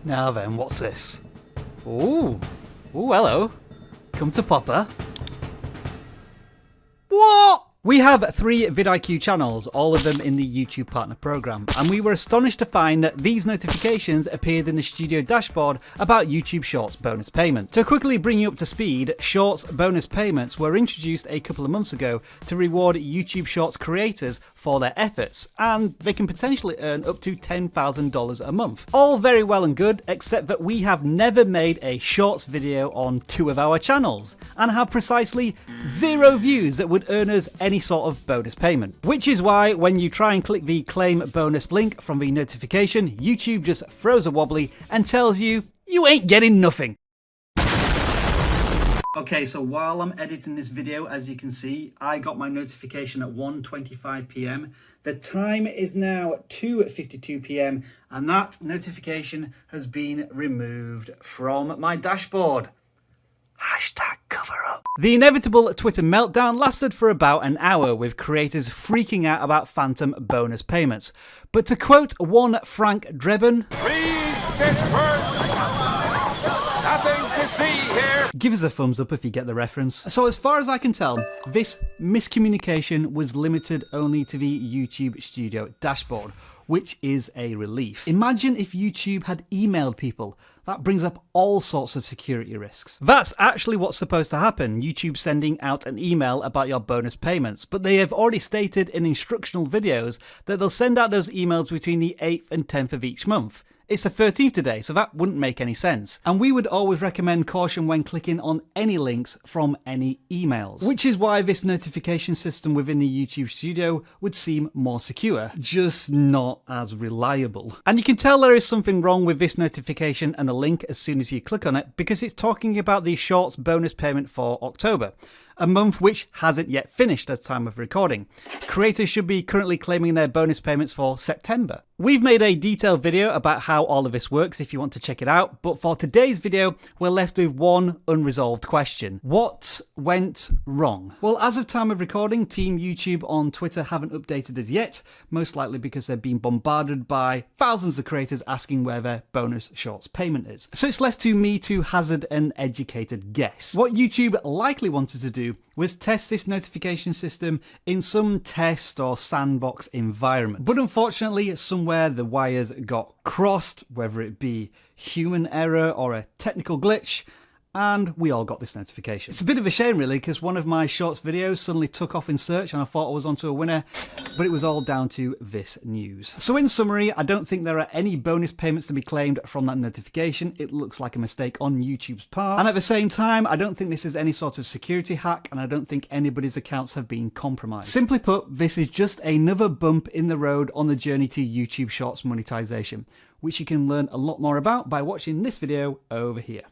Now then, what's this? Ooh, hello. Come to Papa. What? We have 3 vidIQ channels, all of them in the YouTube Partner Program, and we were astonished to find that these notifications appeared in the studio dashboard about YouTube Shorts bonus payments. To quickly bring you up to speed, Shorts bonus payments were introduced a couple of months ago to reward YouTube Shorts creators for their efforts, and they can potentially earn up to $10,000 a month. All very well and good, except that we have never made a Shorts video on 2 of our channels, and have precisely 0 views that would earn us any sort of bonus payment. Which is why when you try and click the claim bonus link from the notification, YouTube just throws a wobbly and tells you, you ain't getting nothing. Okay, so while I'm editing this video, as you can see, I got my notification at 1:25 p.m. The time is now 2:52 p.m. and that notification has been removed from my dashboard. Hashtag cover up. The inevitable Twitter meltdown lasted for about an hour, with creators freaking out about phantom bonus payments. But to quote one Frank Drebin, "Please disperse. Nothing to see here." Give us a thumbs up if you get the reference. So as far as I can tell, this miscommunication was limited only to the YouTube Studio dashboard, which is a relief. Imagine if YouTube had emailed people. That brings up all sorts of security risks. That's actually what's supposed to happen, YouTube sending out an email about your bonus payments, but they have already stated in instructional videos that they'll send out those emails between the 8th and 10th of each month. It's the 13th today, so that wouldn't make any sense. And we would always recommend caution when clicking on any links from any emails. Which is why this notification system within the YouTube Studio would seem more secure, just not as reliable. And you can tell there is something wrong with this notification and a link as soon as you click on it, because it's talking about the Shorts bonus payment for October, a month which hasn't yet finished at the time of recording. Creators should be currently claiming their bonus payments for September. We've made a detailed video about how all of this works if you want to check it out, but for today's video, we're left with one unresolved question. What went wrong? Well, as of time of recording, Team YouTube on Twitter haven't updated us yet, most likely because they've been bombarded by thousands of creators asking where their bonus Shorts payment is. So it's left to me to hazard an educated guess. What YouTube likely wanted to do was test this notification system in some test or sandbox environment. But unfortunately, somewhere the wires got crossed, whether it be human error or a technical glitch, and we all got this notification. It's a bit of a shame really, because one of my Shorts videos suddenly took off in search and I thought I was onto a winner, but it was all down to this news. So in summary, I don't think there are any bonus payments to be claimed from that notification. It looks like a mistake on YouTube's part. And at the same time, I don't think this is any sort of security hack, and I don't think anybody's accounts have been compromised. Simply put, this is just another bump in the road on the journey to YouTube Shorts monetization, which you can learn a lot more about by watching this video over here.